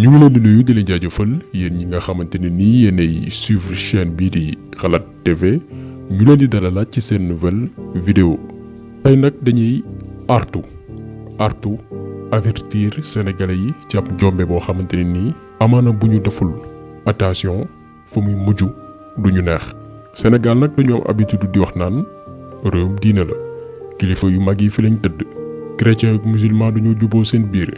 ñu ngi leen di nuyu di leen jaajëfal yéen ñi nga xamante ne nii yéenay suivre chaîne bii di Xalaat TV ñu leen di dalalaat ci seen nouvelle vidéo tey nag dañuy artu avertir sénégalais yi ci ab njombe boo xamante ne nii amaana bu ñu deful attention fu muy mujj du ñu neex. Sénégal nag dañoo am habitude di wax naan réewum diine la kilifa yu mag yi fi lañ tëdd chrétien ak musulman dañoo juboo seen biir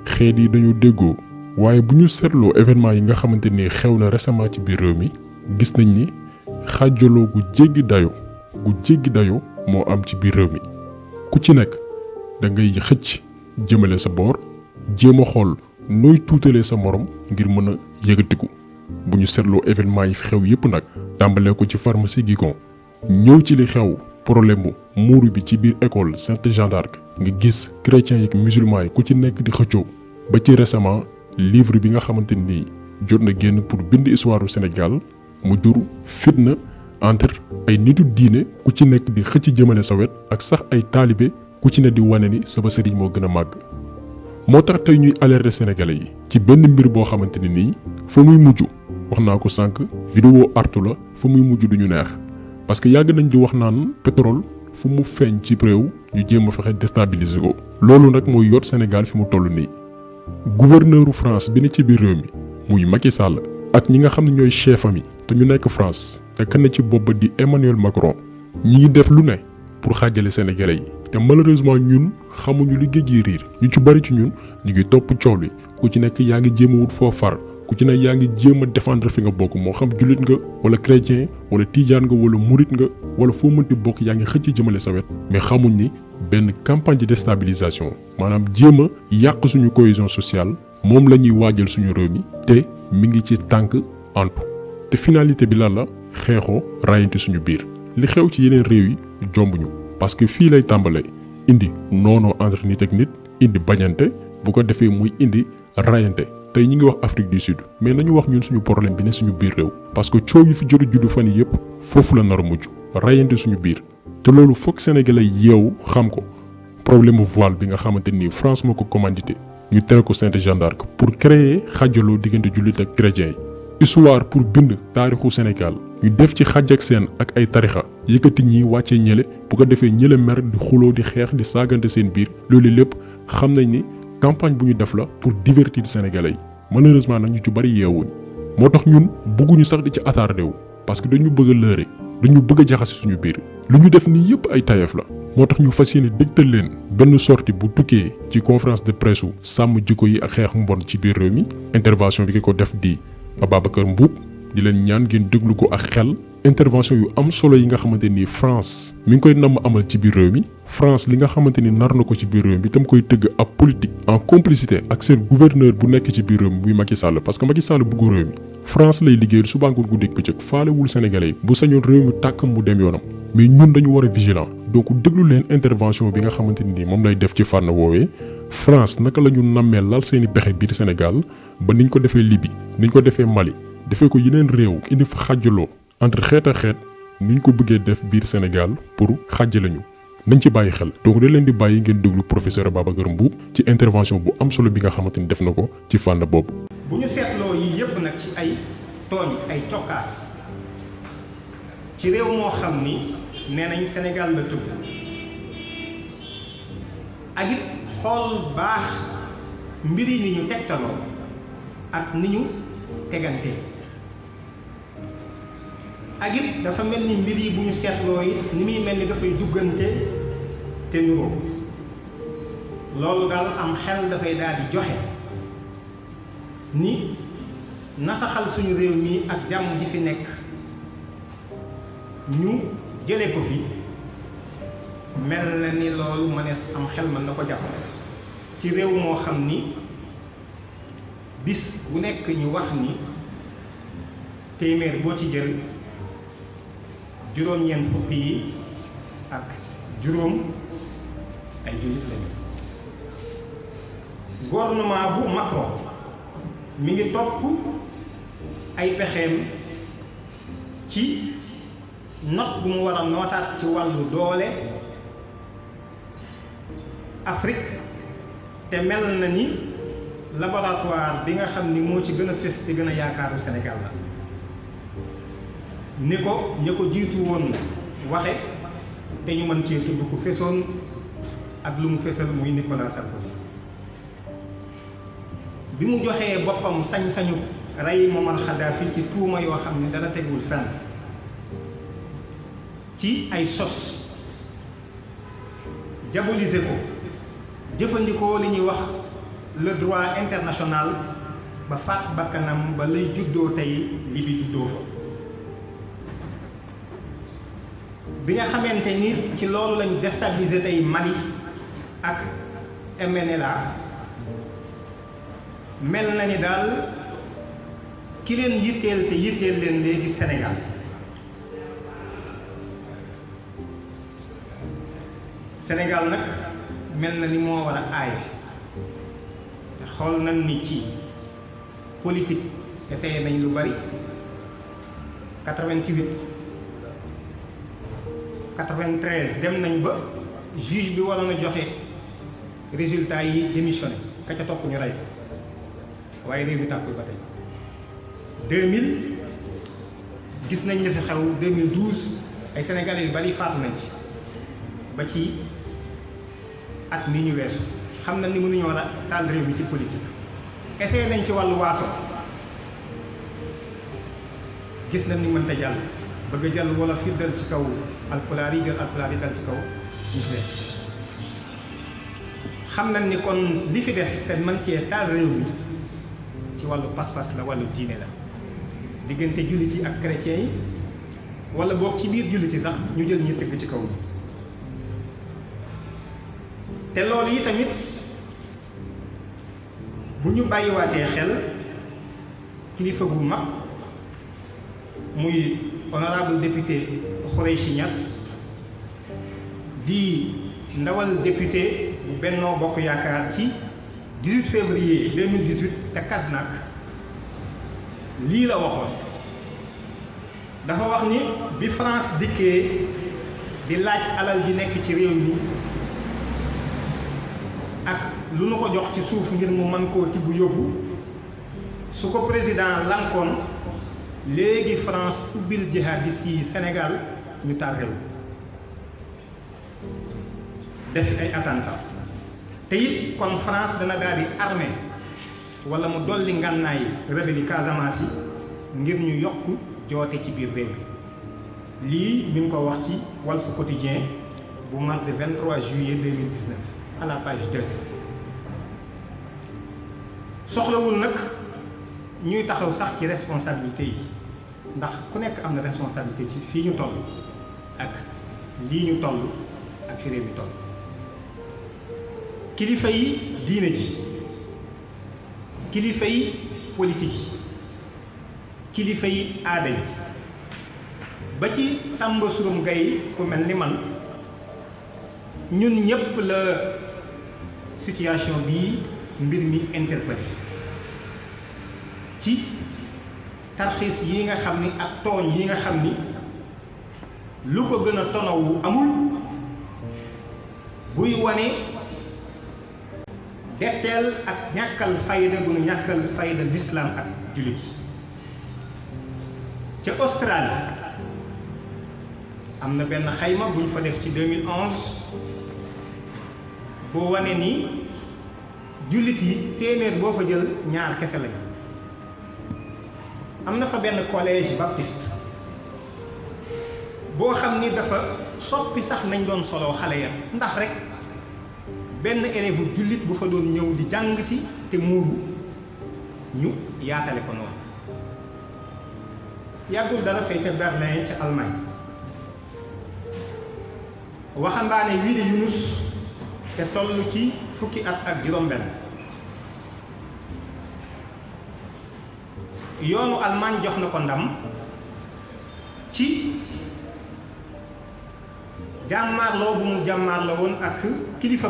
xeet yi dañoo déggoo. waaye bu ñu seetloo événement yi nga xamante ni xew na récemment ci biir réew mi gis nañ ni xaajaloo gu jéggi dayo moo am ci biir réew mi ku ci nekk da ngay xëcc jëmale sa boor jéem a xool nooy tuutalee sa morom ngir mën a yëgatiku bu ñu seetloo événement yi fi xew yépp nag tàmbalee ko ci pharmacie Guigon ñëw ci li xew problème mu muuru bi ci biir école Sainte Jeanne d'Arc nga gis chrétiens yi ak musulmans yi ku ci nekk di xëccoo ba ci récemment livre bi nga xamante ni jot na génn pour bind histoire du Sénégal mu jur fitna entre ay nitu diine ku ci nekk di xëcc jëmale sa wet ak sax ay taalibe ku ci ne di wane ni sama sëriñ moo gën a màgg. moo tax tey ñuy alerter sénégalais yi ci benn mbir boo xamante ni nii fa muy mujj wax naa ko sànq vidéo artu la fa muy mujj du ñu neex parce que yàgg nañ di wax naan pétrole fu mu feeñ ci réew ñu jéem a fexe déstabiliser ko. loolu nag mooy yot Sénégal fi mu toll nii. gouverneuru France bi ne ci biir réew mi muy Macky Sall ak ñi nga xam ne ñooy chef am yi te ñu nekk France te kan ci bopp di Emmanuel Macron ñi ngi def lu ne pour xaajale sénégalais yi te malheureusement ñun xamuñu li géej gi riir ñu ci bari ci ñun ñu ngi topp coow li ku ci nekk yaa ngi jéem a wut foo far ku ci nekk yaa ngi jéem a défendre fi nga bokk moo xam jullit nga wala chrétien wala tijaan nga wala murit nga wala foo mënti bokk yaa ngi xëcc jëmale sa wet mais xamuñ ni benn campagne de déstabilisation maanaam jéem a yàq suñu cohésion sociale moom la ñuy waajal suñu réew mi te mi ngi ci tànk antu te finalité bi lan la xeexoo rayante suñu biir li xew ci yeneen réew yi jombuñu parce que fii lay tàmbalee indi noonoo entre nit ak nit indi bañante bu ko defee muy indi rayante tey ñi ngi wax Afrique du Sud mais nañu wax ñun suñu problème bi ne suñu biir réew parce que coow yi fi jot a juddu fan yii yëpp foofu la nar a mujj rayante suñu biir. te loolu foog sénégalais yeewu xam ko problème mu voile bi nga xamante ni France moo ko commandité ñu tere ko Sainte Jeanne d'Arc pour créer xaajaloo diggante jullit ak chrétien yi. histoire pour bind taarixu Sénégal ñu def ci xàjj ak seen ak ay tarixa yëkkati ñii wàccee ñële bu ko defee ñële mer di xuloo di xeex di saagante seen biir loolu lépp xam nañ ni campagne bu ñu def la pour divertir sénégalais yi malheureusement nag ñu ci bari yeewuñ moo tax ñun bëgguñu sax di ci attardé wu parce que dañu bëgg a lëre dañu bëgg a jaxase suñu biir. lu ñu def nii yëpp ay tayef la moo tax ñu fas yéene dégtal leen benn sortie bu tukkee ci conférence de presse sàmm jikko yi ak xeex mbon ci biir réew mi intervention bi ki ko def di Ababacar Mboup di leen ñaan ngeen déglu ko ak xel intervention yu am solo yi nga xamante ni France mi ngi koy namm amal ci biir réew mi France li nga xamante ni nar na ko ci biir réew mi tam koy tëgg ab politique en complicité ak seen gouverneur bu nekk ci biir réew mi muy Macky Sall parce que Macky Sall bëggu réew mi France lay liggéeyal suba ngoon guddeeg bëccëg faalewul sénégalais yi bu sañoon réew mi tàkkam mu dem yoonam mais ñun dañu war a vigilant donc déglu leen intervention bi nga xamante ni moom lay def ci fànn woowee France naka la ñu nammee lal seeni pexe biir Sénégal ba niñ ko defee Libye niñ ko defee Mali defee ko yeneen réew indi fa xàjjaloo entre xeet ak xeet niñ ko bëggee def biir Sénégal pour xàjjale ñu nañ ci bàyyi xel donc da leen di bàyyi ngeen déglu professeur Babacar Mboup ci intervention bu am solo bi nga xamante ni def na ko ci fànn boobu. bu ñu seetloo yi yëpp nag ci ay tooñ ay cokkaas ci réew moo xam ni nee nañ Sénégal la tudd ak it xool baax mbir yi ni ñu tegtaloo ak ni ñu tegante ak it dafa mel ni mbir yi bu ñu seetloo yi ni muy mel ni dafay duggante te nuroo loolu daal am xel dafay daal di joxe ni nasaxal suñu réew mi ak jàmm ji fi nekk ñu jële ko fi mel na ni loolu mënees am xel mën na ko jàpp ci réew moo xam ni bis bu nekk ñu wax ni téeméer boo ci jël juróom-ñeent fukk yi ak juróom ay jullit lañu gouvernement bu Macron mi ngi topp ay pexeem ci not bu mu war a nootaat ci wàllu doole Afrique te mel na ni laboratoire bi nga xam ni moo ci gën a fës te gën a yaakaaru Sénégal la ni ko ña ko jiitu woon waxe te ñu mën cee tudd ko fesoon ak lu mu fesal muy Nicolas Sarkozy bi mu joxee boppam sañ-sañu rey Muammar Kadhafi ci tuuma yoo xam ne dara tegul fenn ci ay sos diaboliser ko jëfandikoo li ñuy wax le droit international ba faat bakkanam ba lay juddoo tey li bi juddoo fa bi nga xamante ni ci loolu lañ déstabiliser tey Mali ak MNLA mel na ni daal ki leen yitteel te yitteel leen léegi Sénégal Sénégal nag mel na ni moo war a aaye te xool nañ ni ci politique essayé nañ lu bari 88 93 dem nañ ba juge bi waroon a joxe résultat yi démissionné ka ca topp ñu rey waaye réew mi tàkkul ba tey 2000 gis nañ li fi xew 2012 ay sénégalais yu bari faatu nañ ci ba ci at mi ñu weesu xam na ni mënuñoo war a taal réew mi ci politique essayé nañ ci wàllu waaso gis nañ ni mënta jàll bëgg a jàll wala fi dal ci kaw alpulaar yi jël alpulaar yi dal ci kaw ñu ci des xam nañ ni kon li fi des te mën cee taal réew mi ci wàllu pas-pas la wàllu diine la diggante jullit yi ak chrétiens yi wala boog ci biir jullit yi sax ñu jël ñi tëgg ci kaw ñi te loolu yi tamit bu ñu bàyyiwaatee xel kilifa gu mag muy honorable député Khoureychi Niass di ndawal député bu Benno Bokk Yaakaar ci 18 février 2018 te Kasnack lii la waxoon dafa wax ni bi France dikkee di laaj alal ji nekk ci réew mi ak lu nu ko jox ci suuf ngir mu mën koo tibb yóbbu su ko président lankoon léegi France ubbil jihadistes yi Sénégal ñu taal réew def ay attentat te it kon France dana daal di armée wala mu dolli ngànnaay rebelle yi Casamance yi ngir ñu yokk joote ci biir réew mi lii mi ngi ko wax ci Walf Quotidien bu mardi 23 juillet 2019 à la page 2 soxlawul nag ñuy taxaw sax ci responsabilité yi ndax ku nekk am na responsabilité ci fii ñu toll ak lii ñu toll ak fi réew mi toll kilifa yi diine ji kilifa yi politique yi kilifa yi aada yi ba ci Samba Surum Gaye ku mel ni man ñun ñëpp la situation bii mbir mi interpellé ci tarxiis yi nga xam ni ak tooñ yi nga xam ni lu ko gën a tonawu amul buy wane detteel ak ñàkkal fayda gu nu ñàkkal fayda l'islam ak jullit yi ca Australie am na benn xayma bu ñu fa def ci 2011 boo wane ni jullit yi téeméer boo fa jël ñaar kese lañu am na fa benn collège baptiste boo xam ni dafa soppi sax nañ doon soloo xale ya ndax rek benn élève jullit bu fa doon ñëw di jàng si te muuru ñu yaatale ko noonu yàggul dara fay ca Berlin ca Allemagne waxambaane wii di Yunus te toll ci fukki at ak juróom-benn yoonu Allemagne jox na ko ndam ci jàmmaarloo bu mu jàmmaarloo woon ak kilifa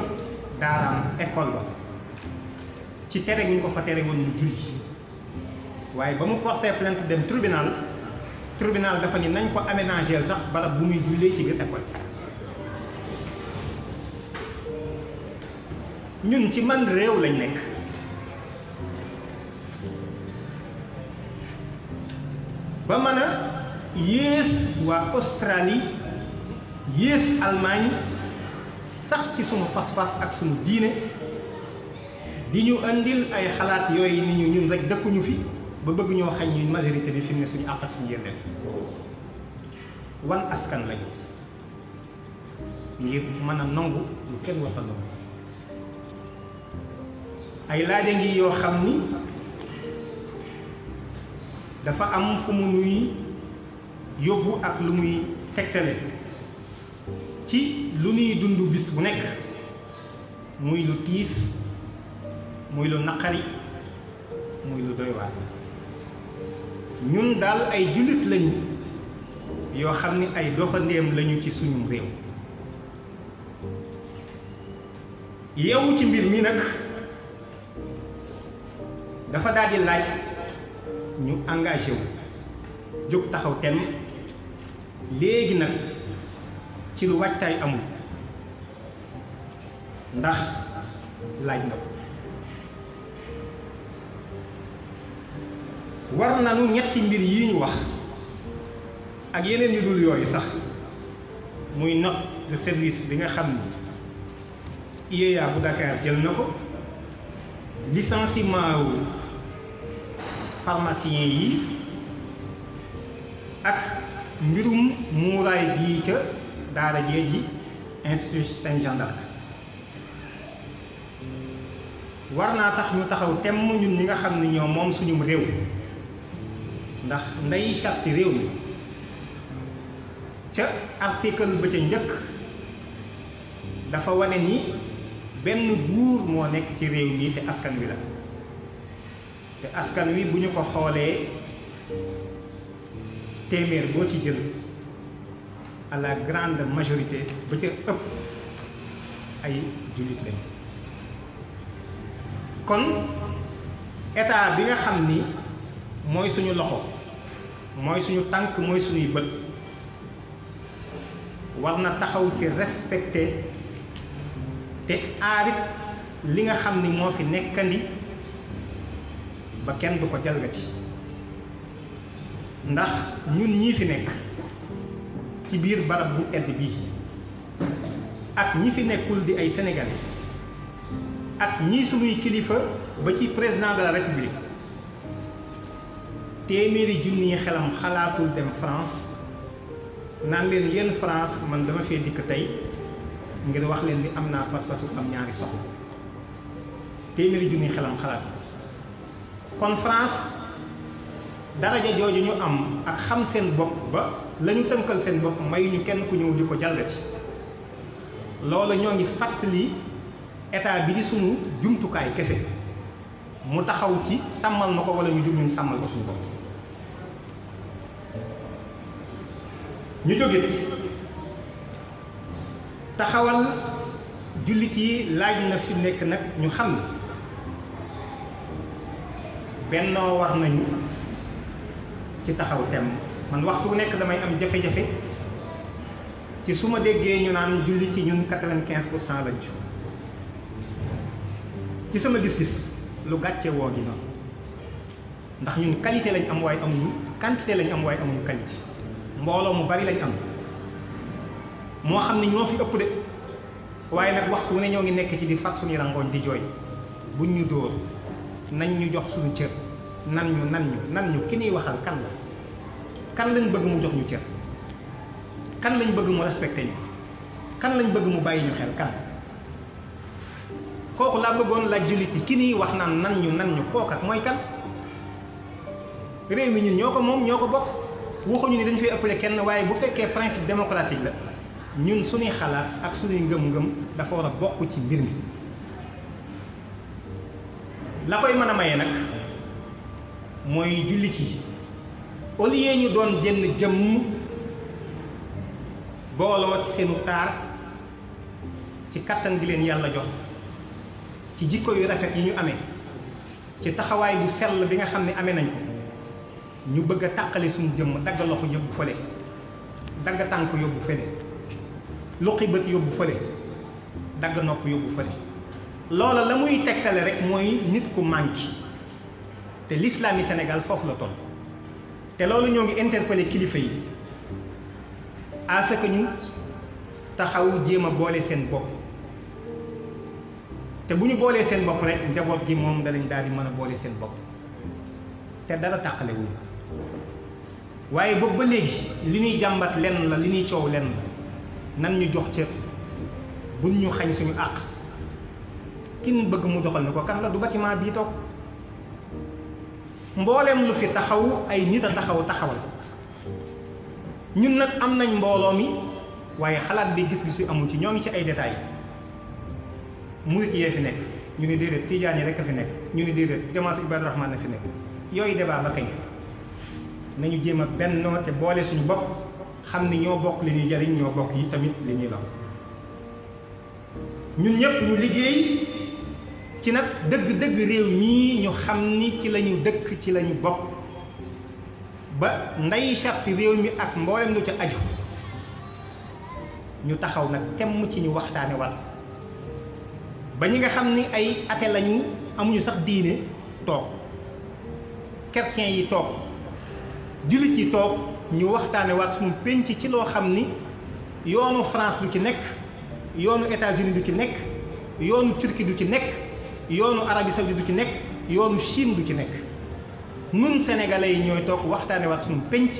daaraam école ba ci tere gi ñu ko fa tere woon mu julli waaye ba mu porté plainte dem tribunal dafa ni nañ ko aménager sax barab bu muy jullee ci biir école ñun ci man réew lañ nekk ba mën a yées waa Australie yées Allemagne sax ci sunu pas-pas ak sunu diine di ñu andil ay xalaat yooyu ni ñu ñun rek dëkkuñu fi ba bëgg ñoo xañ ñu majorité bi fi mu ne suñu àq ak suñu yelleef wan askan lañu ngir mën a nangu lu kenn warta nangu ay laaja ngi yoo xam ni dafa am fu mu nuy yóbbu ak lu muy tegtale ci lu nuy dund bis bu nekk muy lu tiis muy lu naqari muy lu doy waar ñun daal ay jullit lañu yoo xam ni ay doxandéem lañu ci suñu réew yow ci mbir mi nag dafa daal di laaj ñu engagé wu jóg taxaw tem léegi nag ci lu waajtaay amul ndax laaj na ko war nañu ñetti mbir yi ñu wax ak yeneen yu dul yooyu sax muy note de service bi nga xam ni IEA bu Dakar jël na ko licenciement wu pharmacien yi ak mbirum muuraay gii ca daara jee ji institut Saint Jean d'Arc war naa tax ñu taxaw temm ñun ñi nga xam ne ñoo moom suñum réew ndax ndey charte réew mi ca article ba ca njëkk dafa wane ni benn buur moo nekk ci réew mi te askan wi la te askan wi bu ñu ko xoolee téeméer boo ci jël à la grande majorité ba ca ëpp ay jullit lañ kon état bi nga xam ni mooy suñu loxo mooy suñu tànk mooy suñuy bët war na taxaw ci respecté te aarit li nga xam ni moo fi nekkandi ba kenn du ko jalgati ndax ñun ñii fi nekk ci biir barab bu tedd bii ak ñi fi nekkul di ay sénégalais ak ñii suñuy kilifa ba ci président de la république téeméeri junni xelam xalaatul dem France naan leen yéen France man dama fee dikk tey ngir wax leen ni am naa pas-pasu am ñaari soxla téeméeri junni xelam xalaat kon France daraja jooju ñu am ak xam seen bopp ba la ñu tënkal seen bopp mayuñu kenn ku ñëw di ko jalgati loolu ñoo ngi fàttali état bi di sunu jumtukaay kese mu taxaw ci sàmmal na ko wala ñu jug ñun sàmmal ko suñu bopp ñu jógit taxawal jullit yi laaj na fi nekk nag ñu xam ne bennoo war nañu ci taxaw tem man waxtu wu nekk damay am jafe-jafe ci su ma déggee ñu naan jullit yi ñun 95% lañ ci sama gis-gis lu gàcce woo gi noonu ndax ñun qualité lañ am waaye amuñu quantité lañ am waaye amuñu qualité mbooloo mu bari lañ am moo xam ne ñoo fi ëpp de waaye nag waxtu wu ne ñoo ngi nekk ci di far suñu rangooñ di jooy buñ ñu dóor nañ ñu jox suñu cër nan ñu ki ñuy waxal kan la kan lañ bëgg mu jox ñu cër kan lañ bëgg mu respecté ñu kan lañ bëgg mu bàyyi ñu xel kan kooku laa bëggoon laaj jullit yi ki ñuy wax naan nan ñu kookat mooy kan réew mi ñun ñoo ko moom ñoo ko bokk waxuñu ni dañu fay ëppale kenn waaye bu fekkee principe démocratique la ñun suñuy xalaat ak suñuy ngëm-ngëm dafa war a bokk ci mbir mi la koy mën a maye nag mooy jullit yi au lieu ñu doon jënn jëmm booloo ci seenu taar ci kattan gi leen yàlla jox ci jikko yu rafet yi ñu amee ci taxawaay bu sell bi nga xam ne amee nañ ko ñu bëgg a tàqale suñu jëmm dagg loxo yóbbu fële dagg tànk yóbbu fële luqi bët yóbbu fële dagg nopp yóbbu fële loola la muy tegtale rek mooy nit ku manqué te l'islam yi Sénégal foofu la toll te loolu ñoo ngi interpellé kilifa yi à ce que ñu taxaw jéem a boole seen bopp te bu ñu boolee seen bopp rek njaboot gi moom danañ daal di mën a boole seen bopp te dara tàqale wuñ waaye boobu ba léegi li ñuy jàmbat lenn la li ñuy coow lenn la nan ñu jox cër buñ ñu xañ suñu àq kin bëgg mu doxal na ko kan la du bâtiment bii toog mbooleem lu fi taxaw ay nit a taxawal ñun nag am nañ mbooloo mi waaye xalaat bi gis-gisu amul ci ñoo ngi ci ay détails murit yee fi nekk ñu ne déedéet tijaan yi rek a fi nekk ñu ne déedéet jamaatu ibaadu rahmaan na fi nekk yooyu débat ba kañ nañu jéem a bennoo te boole suñu bopp xam ni ñoo bokk li ñuy jariñ ñoo bokk yi tamit li ñuy lor ñun ñëpp ñu liggéey ci nag dëgg-dëgg réew mii ñu xam ni ci lañu dëkk ci lañu bokk ba nday charte réew mi ak mboolem lu ca aju ñu taxaw nag temm ci ñu waxtaane wat ba ñi nga xam ni ay athée lañu amuñu sax diine toog chrétien yi toog jullit yi toog ñu waxtaane waat suñu penc ci loo xam ni yoonu France du ci nekk yoonu États-Unis du ci nekk yoonu Turquie du ci nekk yoonu Arabie Saoudite du ci nekk yoonu Chine du ci nekk nun sénégalais yi ñooy toog waxtaane waat suñu penc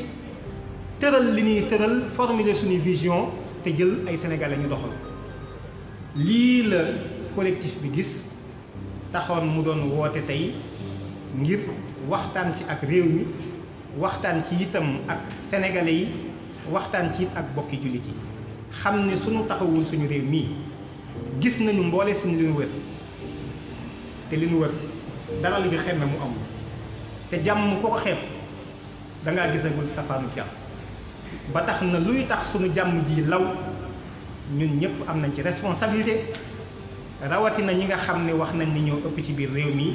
tëral li ñuy tëral formuler suñuy vision te jël ay sénégalais ñu doxal lii la collectif bi gis taxoon mu doon woote tey ngir waxtaan ci ak réew mi waxtaan ci itam ak sénégalais yi waxtaan ci it ak bokki jullit yi xam ne suñu taxawul suñu réew mii gis nañu mboole suñu li ñu wër te li ñu wër dara lu ñu xem mu amul te jàmm ko ko xeeb dangaa gisagul safaanu jàmm ba tax na luy tax suñu jàmm ji law ñun ñëpp am nañ ci responsabilité rawatina ñi nga xam ne wax nañ ni ñoo ëpp ci biir réew mi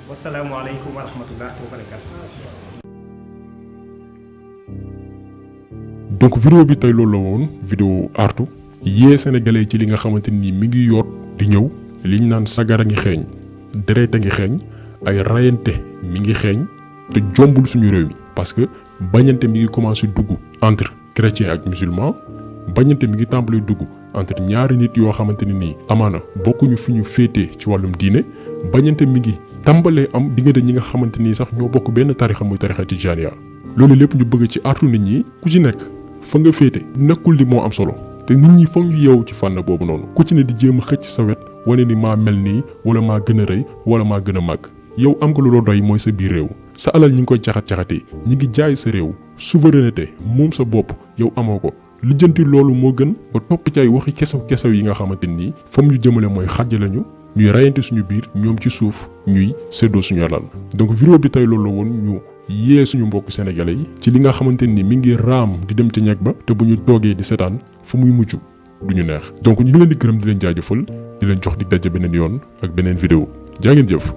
wasalaamualeykum wa rahmatullah wa barakatu. donc vidéo bi tey loolu la woon vidéo artu yee sénégalais ci li nga xamante ni mi ngi yoot di ñëw liñ naan sagara ngi xeeñ deret a ngi xeeñ ay rayante mi ngi xeeñ te jombul suñu réew mi parce que bañante mi ngi commencé dugg entre chrétien ak musulman bañante mi ngi tàmbalee dugg entre ñaari nit yoo xamante ne nii amaana bokkuñu fi ñu féetee ci wàllum diine bañante mi ngi tàmbalee am diggante ñi nga xamante nii sax ñoo bokk benn tarixa muy tarixa tijaaniya loolu lépp ñu bëgg ci artu nit ñi ku ci nekk fa nga féete nekkul di moo am solo te nit ñi foog ñu yeewu ci fànn boobu noonu ku ci ne di jéem a xëcc sa wet wane ni maa mel nii wala maa gën a rëy wala maa gën a màgg yow am nga lu la doy mooy sa biir réew sa alal ñi ngi koy caxat-caxatee ñi ngi jaay sa réew souveraineté moom sa bopp yow amoo ko lijjanti loolu moo gën ba topp ci ay waxi kesew yi nga xamante nii fam ñu jëmale mooy xàjj lañu ñuy rayante suñu biir ñoom ci suuf ñuy séddoo suñu alal donc vidéo bi tey loolu la woon ñu yee suñu mbokk sénégalais yi ci li nga xamante ni mi ngi raam di dem ci ñeg ba te bu ñu toogee di seetaan fu muy mujj du ñu neex donc ñu ngi leen di gërëm di leen jaajëfal di leen jox dig daje beneen yoon ak beneen vidéo jaa ngeen jëf